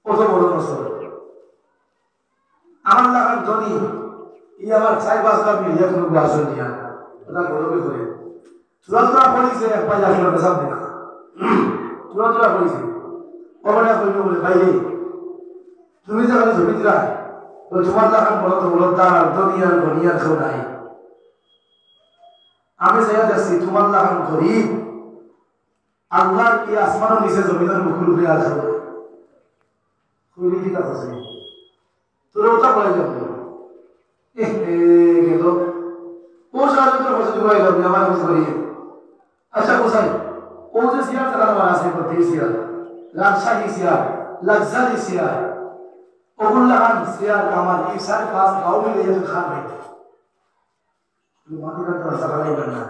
কত বড় নসল আমার লাগার ধনী ই আমার 4-5 লাখ মিলিয়ে কোনো আসল দিয়া ওটা গৌরবে করে তুরা পড়িছে এক পাঁচ আসল পেশাব দিনা তুরা পড়িছে ওখানে কইল বলে ভাই তুমি যে খালি ছবি দিলা তো তোমার লাগান বড় তো বড় তার দুনিয়ার গনিয়ার কেউ নাই আমি চাইয়া যাচ্ছি তোমার লাগান গরিব আল্লাহর কি আসমানের নিচে জমিনের মুখের উপরে আছে কইলি কি তা আছে তোর ওটা বলে যাবে গেল ও সাহায্য করে বসে জুড়াই যাবে আমার কাছে করি আচ্ছা কোথায় ও যে সিয়ার চালানো আছে করতে সিয়ার রাজশাহী সিয়ার লাক্সারি সিয়ার ওগুলা খান সিয়ার আমার এই সাড়ে 5 গাঁও মিলে যেতে খান ভাই মাটিটা তো আশা করাই না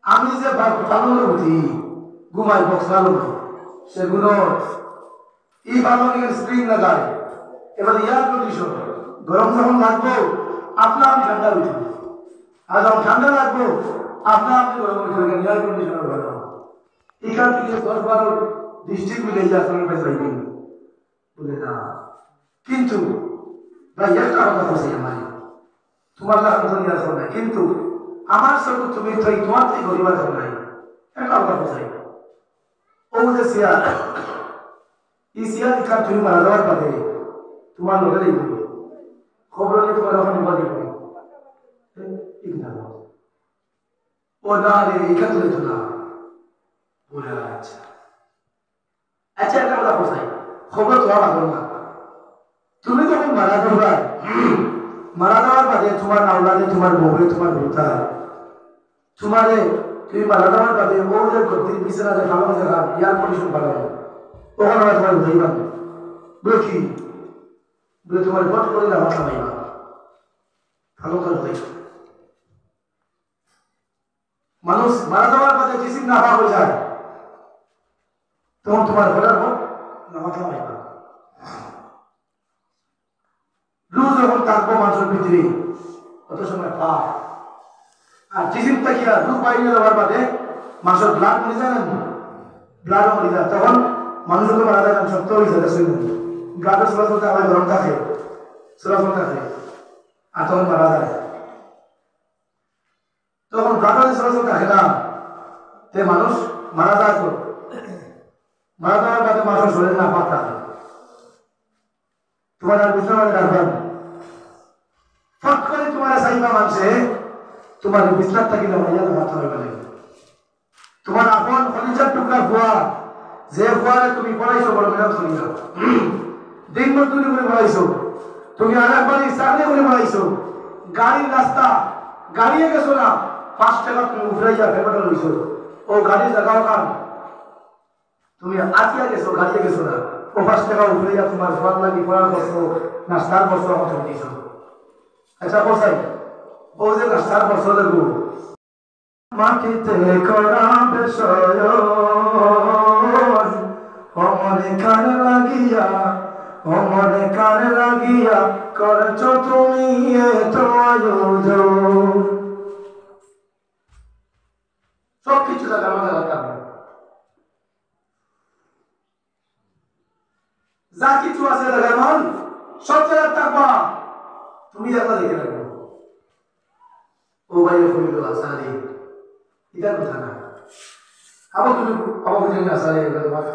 আমি যে পালন উঠি ঘুমাই বক্স পালন সেগুলো এই পালনের স্প্রিং লাগায় এবার এয়ার কন্ডিশন গরম যখন লাগবো আপনার আমি ঠান্ডা উঠবো আর যখন ঠান্ডা লাগবো আপনার আপনি গরম উঠে এয়ার কন্ডিশনার ভালো এখান থেকে 10-12 ডিস্ট্রিক্ট মিলে আপনার কাছে যাইবেন বলে না কিন্তু ভাই একটা কথা বলছি আমার তোমার লাখ দুনিয়ার ফোন নাই কিন্তু আমার সঙ্গে তুমি তো তোমার থেকে গরিবার ফোন নাই একটা কথা বলছি ও যে সিয়ার এই সিয়ার কাজ তুমি মারা যাওয়ার পরে তোমার লোকের এই খবর হলে তোমার ওখানে বাড়ি পড়ে ও না রে এটা তুলে তো না বলে আচ্ছা আচ্ছা একটা কথা বলছি খবর তোমার লাগলো না তুমি যখন মারা যাবা মারা যাওয়ার বাদে তোমার আওলাদে তোমার বউরে তোমার ভূতা তোমারে তুমি মারা যাওয়ার বাদে ও যে গতির বিছানা যে ভালো জায়গা এয়ার কন্ডিশন ভালো ওখানে আমার তোমার ধরিবা বলে কি বলে তোমার বট করে না মাথা পাইবা ভালো করে হইছ মানুষ মারা যাওয়ার বাদে জিসিম না হয়ে যায় তখন তোমার ঘোড়ার বট না মাথা পাইবা রোজ যখন থাকবো মানুষের ভিতরে কত সময় পায় আর জিসিম থাকিয়া রূপ বাইরে যাওয়ার বাদে মানুষের ব্লাড মরে যায় না ব্লাডও মরে যায় তখন মানুষ তো মারা যায় শক্ত হয়ে যায় ব্লাডের চলাচল থাকে গরম থাকে চলাচল থাকে আর তখন মারা যায় তখন ব্লাডের চলাচল থাকে না তে মানুষ মারা যায় তো মারা যাওয়ার বাদে মানুষের শরীর না পাক থাকে তোমার আর বুঝতে পারে রাখবেন ফট করে তোমার চাইবা মানছে তোমার বিছনার থাকি না মাইয়া মাথা হইবে না তোমার আপন খলিজার টুকরা ফুয়া যে ফুয়ারে তুমি পড়াইছো বড় মেহনত করিয়া দিন মজদুরি করে পড়াইছো তুমি আরেকবার চাকরি করে পড়াইছো গাড়ির রাস্তা গাড়িয়ে গেছো না 5 টাকা তুমি উফরাইয়া পেপাটা লইছো ও গাড়ির জায়গাও কান তুমি আতিয়া গেছো গাড়িয়ে গেছো না ও 5 টাকা উফরাইয়া তোমার ফুয়ার লাগি পড়ার করছো নাস্তার করছো আমার দিয়েছো আচ্ছা বসাই ও যে নাস্তার করছো দেখো মাটিতে করা বিষয় অমরে কার লাগিয়া করছো তুমি এত আয়োজন সব কিছু জায়গা আমাদের দরকার যা কিছু আছে জায়গা মন সব জায়গায় থাকবা তুমি দেখা দেখে রাখবো ও ভাই কইল আসারি এটা কথা না আবার তুমি আবার তুমি আসারি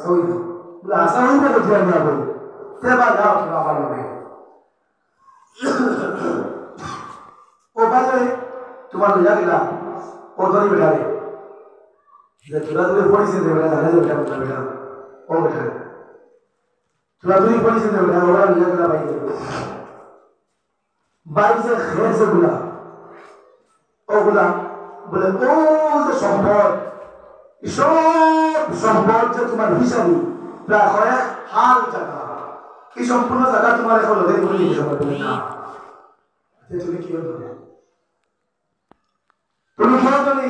সই বলে আসারি না তো তুমি না বল তেবা যাও তুমি আবার হবে ও ভাই তোমার লইয়া গেলা ও ধরি বেটা রে যে তোরা তুই পড়িছে দে বেটা জানে যে বেটা বেটা ও বেটা তোরা তুই পড়িছে দে বেটা ওরা লইয়া গেলা ভাই বাইরে খেয়েছে গুলা ওগুলা বলে ও যে সম্পদ সব সম্পদ যে তোমার হিসাবে প্রায় কয়েক হাল টাকা এই সম্পূর্ণ জায়গা তোমার এখন লোকের বলে নিতে পারবে না তুমি কি বলবে তুমি খেয়ে জানি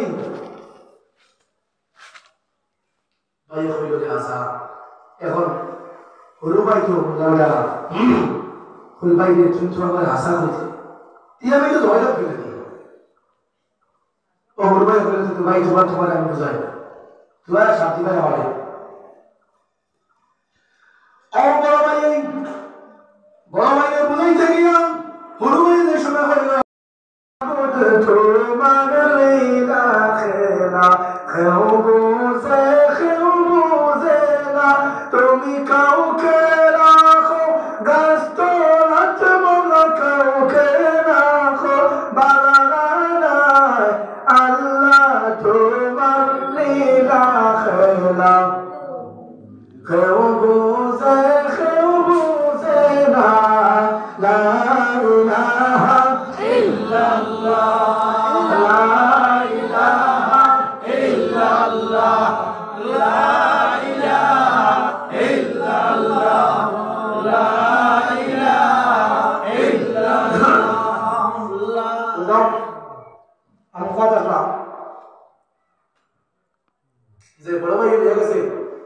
ভাই হইল যে আসা এখন হরু ভাই তো লাউডা হরু ভাই যে তুমি তোমার আশা হয়েছে তিয়া আমি তো ধরে ফেলে দিই ও হরু ভাই বলে তো ভাই তোমার আমি বুঝাই তোমার শান্তি ভাই আমারে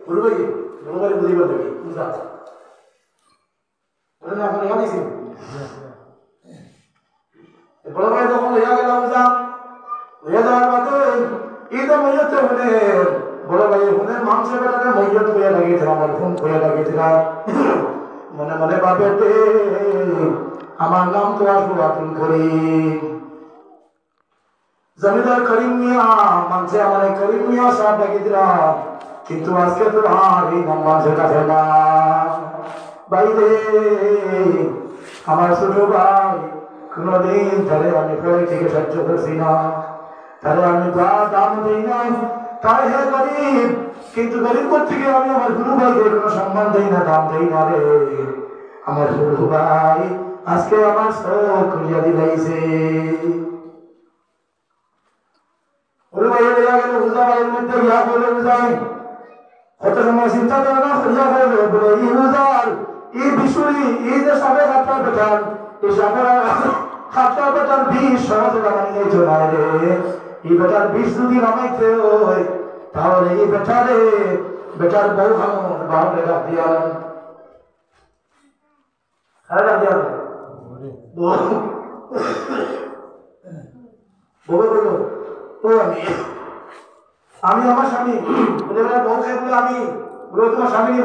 বড় ভাই বুঝিবার দেখি বুঝা ওরা আপনার ইয়া দিয়েছি বড় ভাই যখন লইয়া গেলাম বুঝা লইয়া যাওয়ার বাদে ঈদ মইয়তে হলে বড় ভাই হুনের মাংসের বেটাতে মইয়ত হইয়া লাগিয়েছিল আমার ফোন হইয়া লাগিয়েছিল মনে মনে ভাবেতে আমার নাম তো আসবো আতুল করি জমিদার করিম মিয়া মানছে আমার করিম মিয়া সাহেব ডাকিয়েছিলাম কিন্তু আজকে তো আর এই নাম মানুষের কাছে না বাইরে আমার ছোট ভাই কোনদিন তাহলে আমি পরে থেকে সহ্য করছি না তাহলে আমি যা দাম দিই না তাই হে গরিব কিন্তু গরিব থেকে আমি আমার গুরু ভাইকে কোনো সম্মান দিই না দাম দিই না রে আমার গুরু ভাই আজকে আমার চোখ খুলিয়া দিলাইছে গুরু ভাইয়ের দেওয়া গেল বুঝা ভাইয়ের মধ্যে ইয়া বলে বুঝাই কত সময় চিন্তা করে না করিয়া বলে বলে ই বুঝার ই বিশুরি ই যে সাবে হাতটা পেটান এই সাবের হাতটা পেটার বিষ সহজে নামাই যাইতো না রে এই বেটার বিষ যদি নামাইতে হয় তাহলে এই বেটারে বেটার বউ খানোর বাহরে ডাক দিয়া আরে ডাক দিয়া বউ বলল ও আমি আমার স্বামী বলে বউ খাই বলে আমি বলে তোমার স্বামী নিয়ে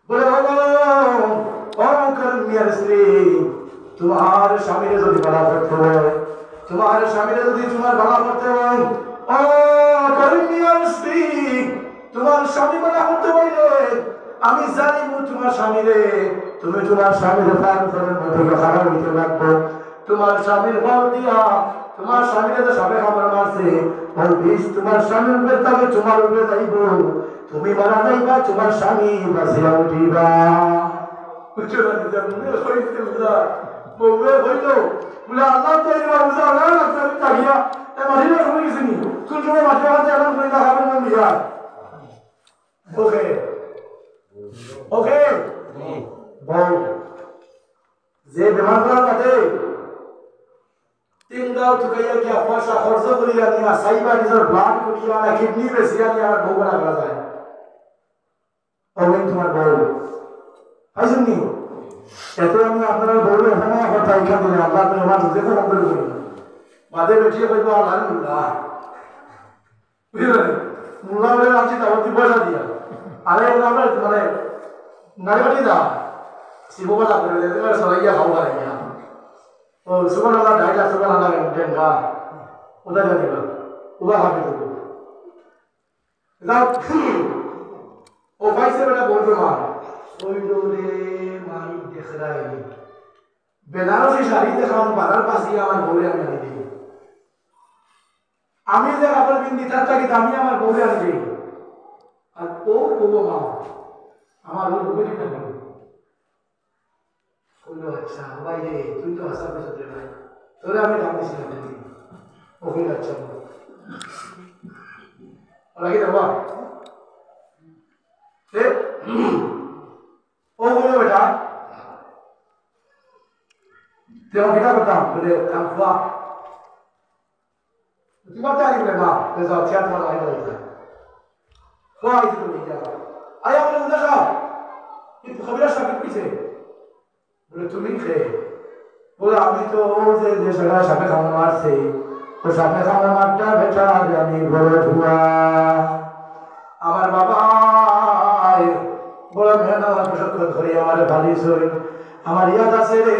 বলে হয় বলে মিয়ার স্ত্রী তোমার স্বামীরে যদি বাধা করতে হয় তোমার স্বামীরে যদি তোমার বাধা করতে হয় ও করিম মিয়ার স্ত্রী তোমার স্বামী বাধা করতে হইলে আমি জানিব তোমার স্বামীরে তুমি তোমার স্বামীরে প্রাণ করার মধ্যে খারাপ হইতে রাখবো তোমার স্বামীর ফল দিয়া তোমার স্বামীরে তো সবে খাবার মারছে ওই বিষ তোমার স্বামীর উপরে তবে তোমার উপরে যাইব তুমি মারা যাইবা তোমার স্বামী বাঁচিয়া উঠিবা বুঝছো না দিদা মনে হইতে বুঝা বউয়ে হইল বলে আল্লাহ তো এই বুঝা না আমি তাকিয়া এই মাটির সময় কিছু নি কোন সময় মাঠে মাঠে এখন করে খাবার নাম দিয়া ওকে ওকে বউ যে বেমার করার বাদে তিন দাও টুকাইয়া গিয়া পয়সা খরচ করিয়া নিয়া সাইবা নিজের ব্লাড করিয়া না কিডনি বেসিয়া নিয়া আমার বউ বানা করা যায় ওই তোমার বউ পাইছেন নি এত আমি আপনার বউরে ওখানে কথা এখান দিলে আল্লাহ আপনি আমার দেখো নম্বর করি বাদে বেঠিয়ে কইব আলহামদুলিল্লাহ বুঝলেন মুল্লা বলে আছি তাহলে পয়সা দিয়া আরে আমরা মানে নারী যা শিববালা করে দেবে সরাইয়া খাওয়া গিয়া ও সুবহানাল্লাহ 2.5 লাখ টাকা লাগে দেনগা উদা দিবা উদা হবে তো যাও ও পাইছে বেটা বলবে মা ওই দৌড়ে মাই দেখরাই বেনারসি শাড়ি দেখাম বাজার পাশে আমার বউরে আমি আনি দিই আমি যে কাপড় পিন্দি তার থাকি আমি আমার বউরে আনি দিই আর ও বউ মা আমার ওই বউরে ঠিক না কইলো আচ্ছা ভাই রে তুই তো হাসার পেছনে নাই তোরে আমি দাম দিছি না দিদি ওকে আচ্ছা লাগি দাও এ ও বলো বেটা তেও কিটা করতাম বলে কাম ফুয়া তুই বাতা আনি বলে না যাও চেয়ার তোমার আইনা হইতা ফুয়া আইছি তুমি যা আয়া বলে উদা যাও কিন্তু খবর সাকিব কিছে বলে তুমি খেয়ে বলে আমি তো যে দেশটা সাপে খাওয়া মারছে ও সাপে খাওয়া মারটা বেটা আমি বড় ধুয়া আমার বাবা বড় মেহনত প্রশিক্ষণ করে আমার ভালিস আমার ইয়াদ আছে রে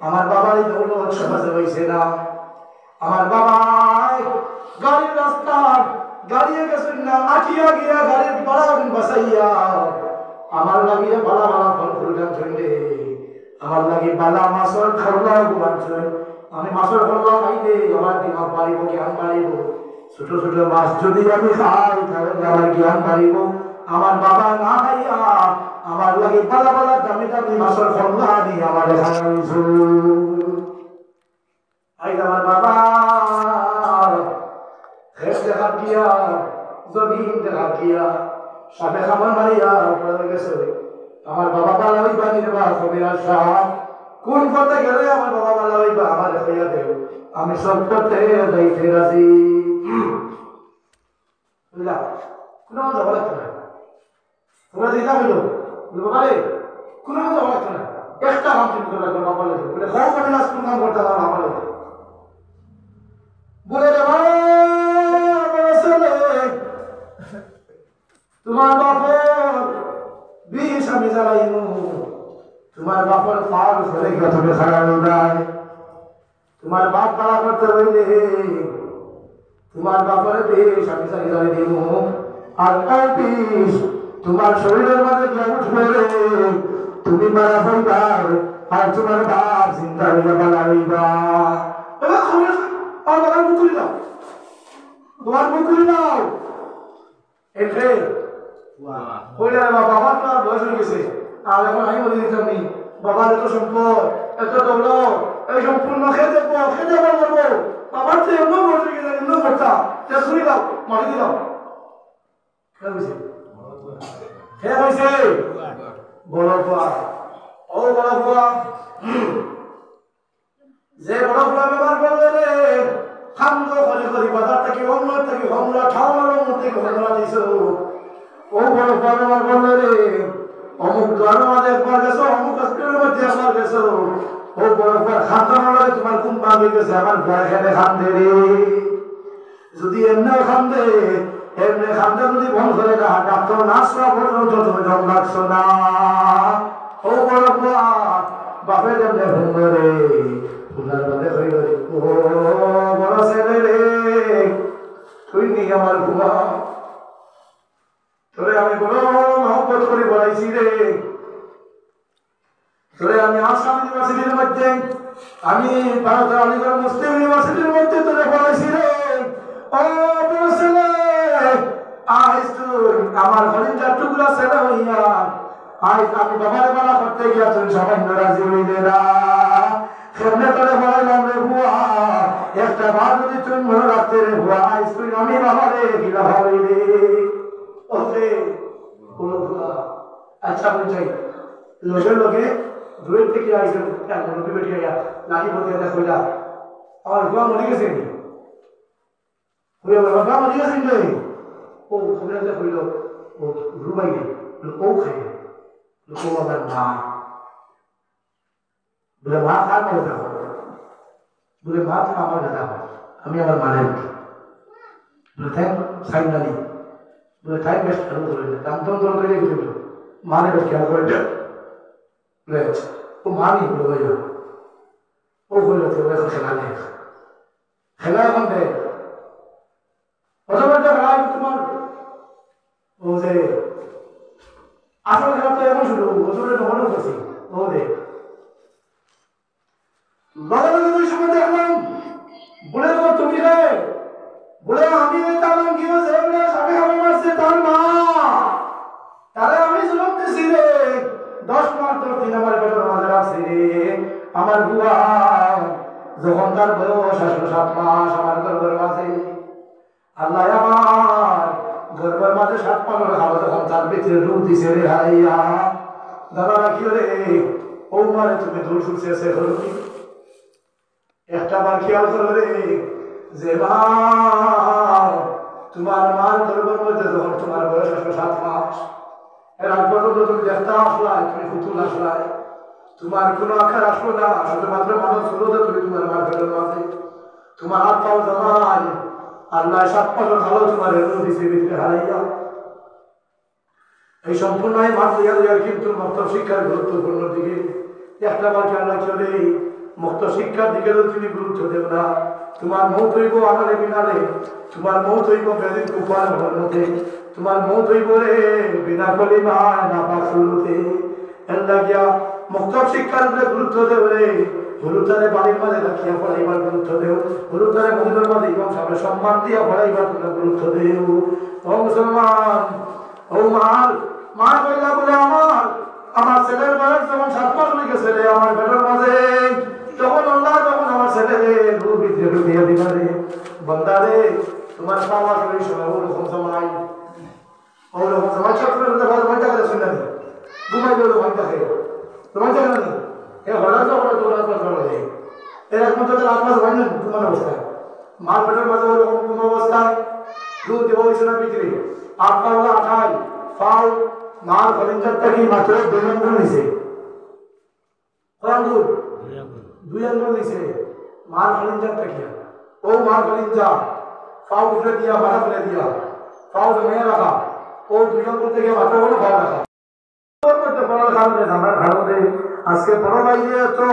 আমার বাবার দৌলত সমাজে হয়েছে না আমার বাবা গাড়ির রাস্তা গাড়িয়ে গেছেন না আটিয়া গিয়া গাড়ির বাড়ান বাসাইয়া আমার লাগিয়ে বালা বালা ফল ফুলগান ছইলে আমার লাগি বালা মাছর খাওয়া গুবান ছই আমি মাছর খাওয়া খাইতে আমার দিমাগ বাড়িব জ্ঞান বাড়িব ছোট ছোট মাছ যদি আমি খাই তাহলে আমার জ্ঞান বাড়িব আমার বাবা না খাইয়া আমার লাগি বালা বালা দামি দামি মাছর খাওয়া আনি আমার খাইছো আই আমার বাবা খেত দেখা দিয়া জমিন দেখা দিয়া সাপে খাবার মারিয়া পড়ে গেছে আমার বাবা বালা হইবা নির্বা কবিরা সাহ কোন পথে গেলে আমার বাবা বালা হইবা আমার হইয়া দেব আমি সব পথে যাইতে রাজি বুঝলা কোনো মতো ভালো লাগতো না তোমরা দিদা হইলো বলবো বারে কোনো মতো ভালো লাগতো না একটা কাম তুমি করে রাখবো বাবা লাগে বলে খাও করে না স্কুল কাম করতে আমার বাবা লাগে বলে রে বাবা তোমার বাপর বিষ আমি জ্বালাইনু তোমার বাপর পাল ধরে গিয়ে তুমি খারাপ উড়ায় তোমার বাপ পালা করতে হইলে তোমার বাপরে বিষ আমি জ্বালাই দিব আর ওই বিষ তোমার শরীরের মাঝে গিয়ে উঠবে তুমি মারা হইবা আর তোমার বাপ চিন্তা হইলে পালা হইবা আর বাবার মুকুরি দাও তোমার মুকুরি দাও এখানে হইলে বাবার তো আর বয়স হয়ে গেছে আর এখন আমি বলে দিতাম নি বাবার এত সম্পদ এত দৌলত এই সম্পূর্ণ খেতে পারবো বাবার তো এমন বসে গেছে এমন করতা ছুরি দাও মারি দিলাম হে হয়েছে বড় বুয়া ও বড় বুয়া যে বড় বুয়া ব্যবহার করলে রে খান্দ করে বাজার থেকে হমলা ঠাউমার মধ্যে হমলা দিছ ও বড় বুয়া ব্যবহার করলে রে অমুক দ্বার মাঝে একবার গেছো অমুক হসপিটালের মধ্যে একবার গেছো ও বড় বুয়া খান্দার মাঝে তোমার কোন পা হয়ে গেছে আমার ঘরে খেলে খান্দে রে যদি এমনি খান্দে যদি বন্ধ করে না ডাক্তার নার্সরা পর্যন্ত তুমি জম রাখছো না ও বড় বুয়া বাপে যেমনি ঘুম রে উনার বাদে হয়ে গেলে ও বড় ছেলে রে তুই নিয়ে আমার ঘুমা তোরে আমি বড় মহব্বত করে বলাইছি রে তোরে আমি আসাম ইউনিভার্সিটির মধ্যে আমি ভারতের আলিগড় মুসলিম ইউনিভার্সিটির মধ্যে তোরে বলাইছি রে ও বড় ছেলে আজ তুই আমার হরিণটার টুকরা ছেলে হইয়া আজ আমি বাবার বেলা করতে গিয়া তুই সামান্য রাজি হইলে না সেমনে করে বলাইলাম রে বুয়া একটা বার যদি তুই মনে রাখতে রে বুয়া আজ তুই আমি বাবারে গিলা হইলে ওকে বলো বুয়া আচ্ছা বুঝাই লগে দূরের থেকে আইসেন লোকে বেটে গিয়া লাঠি বলতে কইলা আমার বুয়া মরে গেছে বাবা মরে গেছেন রে ও খবরে কইল ও রুবাই ও খাই ও আমার মা বলে মা কার মরে যাবো বলে মা তো আমার যাবো আমি আমার মানের বলে থ্যাংক সাইন নানি বলে থ্যাংক বেশ খেয়াল করে দাম দাম দল করে গেছিল মানে বেশ খেয়াল করে বলে ও মানি বলে ভাই ও বলল তো এখন খেলা নেই খেলা এখন দেয় অথবা তোমার ও যে আসল খেলা তো এখন শুরু ওজনে হলো করছি ও দে ওই সময় দেখলাম বলে তুমি রে বলে আমি তালাম কি হয়েছে সামনে খাবে মারছে তার মা তারা আমি শুনতেছি রে 10 মাস 10 দিন আমার পেটের মাঝে আছে রে আমার বুয়া যখন তার বয়স 7 মাস আমার গর্ভের মাঝে আল্লাহ আমার গর্বের মাঝে 7 মাস খাওয়া যখন তার ভিতরে রূপ দিছে রে হাইয়া দাদা রাখিও রে ও মারে তুমি দূর শুনছে সে হরুনি একটা বার খেয়াল করো রে যে মা তোমার মার গর্বের মধ্যে যখন তোমার বয়স 7 মাস এর আগ পর্যন্ত তুমি দেখতে আসলাই তুমি পুতুল আসলাই তোমার কোনো আকার আসলো না শুধুমাত্র মানুষ হলো যে তুমি তোমার মার পেটের মাঝে তোমার হাত পাও জামাই আল্লাহ 7 মাস ভালো তোমার এলো দিছে ভিতরে হারাইয়া এই সম্পূর্ণ মাঠ দেওয়ার কিন্তু মুক্ত শিক্ষার গুরুত্বপূর্ণ দিকে একটা বার খেয়াল রাখছো রে মুক্ত শিক্ষার দিকে তুমি গুরুত্ব দেব না তোমার মৌত হইব আনালে বিনালে তোমার মৌত হইব বেদিন কুফার হলতে তোমার মৌত হইব রে বিনা কলিমায় না পাশুলতে এর লাগিয়া মুক্ত শিক্ষার উপরে গুরুত্ব দেব রে হলুদারে বাড়ির মাঝে রাখিয়া পড়াইবার গুরুত্ব দেও হলুদারে মহিলার মাঝে এবং সামনে সম্মান দিয়া পড়াইবার গুরুত্ব দেও ও মুসলমান ও মা কইলা বলে আমার ছেলের বয়স যখন 7 মাস হয়ে গেছে রে আমার পেটের মাঝে তখন আল্লাহ যখন আমার ছেলেরে রূপ ভিতরে ঢুকিয়ে দিবা রে বন্দা রে তোমার পাওয়া শরীর সময় ওরকম সময় ছোট ভয় থাকে শুনে নি ঘুমাই গেল ভয় থাকে তোমার জায়গা নেই এ হঠাৎ করে তোমার করে দেয় এর একমাত্র রাত মাস হয় না তোমার অবস্থায় মার পেটের মাঝে ওরকম কোন অবস্থায় দুধ দেবো হয়েছে না ভিতরে আটটা হলো আঠাই ফাউ মার কলিঞ্জারটা কি মাত্র 2 আঙ্গুল নিছে কয় আঙ্গুল 2 আঙ্গুল নিছে মার কলিঞ্জারটা কি ও মার কলিঞ্জা ফাউ উপরে দিয়া মাথা ফেলে দিয়া ফাউ জমে রাখা ও 2 আঙ্গুল থেকে মাথা হলো ফাউ রাখা ওর মধ্যে বড় খাবে আমরা খাবে আজকে বড় ভাই যে তো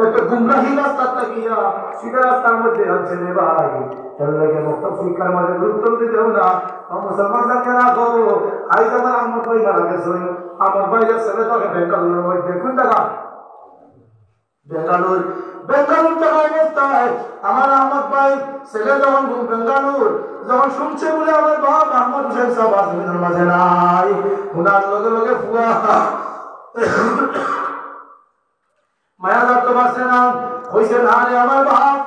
একটা গুমরাহি রাস্তা গিয়া সিধা রাস্তার মধ্যে আছে রে ভাই চলবে মুক্ত শিক্ষার মাঝে গুরুত্ব দিতে হবে না মুসলমান জানতে রাখো আজ আমার আমার ভাই মারা গেছে আমার ভাইয়ের ছেলে তোকে বেঙ্গালুরুর মধ্যে কোন জায়গা বেঙ্গালুর টাকা অবস্থায় আমার আহমদ ভাই ছেলে যখন বেঙ্গালুর যখন শুনছে বলে আমার বাপ আহমদ হোসেন সাহেব আসবেন মাঝে নাই ওনার লগে লগে ফুয়া মায়া ধরতে পারছে না হয়েছে না রে আমার বাপ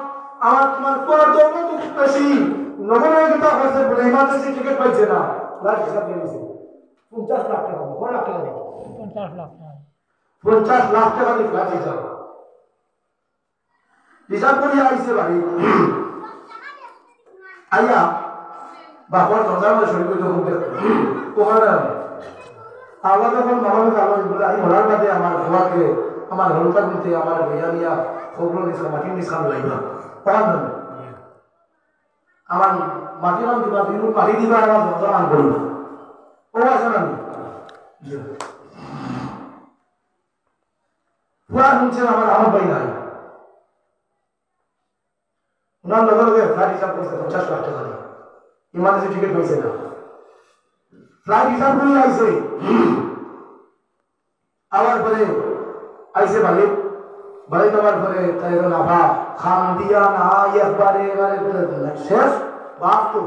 আমার তোমার পর দৌলত বেশি নগরের গীতা হয়েছে বলে ইমার্জেন্সি টিকিট পাইছে না লাখ হিসাব দিয়েছে 50 লাখ টাকা কত লাখ টাকা 50 লাখ টাকা 50 লাখ টাকা দিয়ে ফ্ল্যাট হিসাব হিসাব করে আইছে বাড়ি আইয়া বাপর দরজার মধ্যে শরীর করতে মুখ দেখতে ওখানে আল্লাহ যখন মামাকে আল্লাহ বলে আমি মরার বাদে আমার বাবাকে আমার হলুকা দিতে আমার ভैया নিয়া খবর নিছা মাটি নিছান লাইবা পান আমার মাটি নাম দিবা দিন পানি দিবা আমার দরজা মান করি ও আছে না পুরা শুনছে আমার আমার ভাই নাই ওনার লগে লগে ফ্লাইট হিসাব করছে 50 লাখ টাকা ইমার্জেন্সি টিকিট হয়েছে না ফ্লাইট হিসাব করে আইছে আবার পরে আইসে বাড়ি তোমার পরে তাই নাফা খান দিয়া না একবারে এবারে শেষ বাপ তো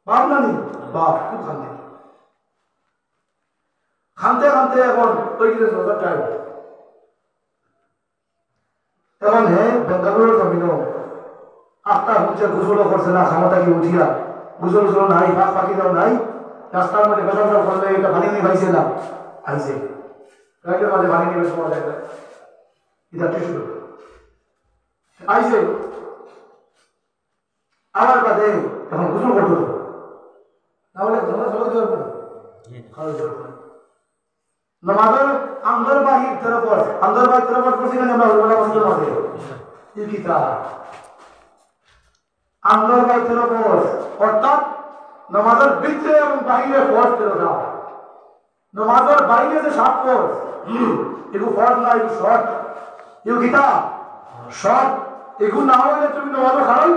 বাপ না নি বাপ খুব খান্দে খানতে খানতে এখন তৈরি টাইম এখন হে বেঙ্গালুরুর জমিন আটটা হচ্ছে গোসলও করছে না খামতা কি উঠিয়া গোসল নাই পাক পাখি দাও নাই রাস্তার মধ্যে বেসা করলে এটা পানি নিয়ে পাইছে না আইসে রাইটের মাঝে পানি নিয়ে বেশি মজা এটা এটা টিস্যু আইসে আবার বাদে এখন গোসল করতো তাহলে জমা সবাই দেওয়ার পরে নমাজের আন্দর বাহির তেরপর আন্দর বাহির তেরপর করছি না আমরা ওরা মন্দির মাঝে এই কিতা আন্দর বাহির তেরপর অর্থাৎ নমাজের ভিতরে এবং বাহিরে ফরজ 13টা নমাজের বাইরে যে 7 ফরজ এগু ফরজ না এগু শর্ট এগু কিতা শর্ট এগু না হলে তুমি নমাজ খারাপ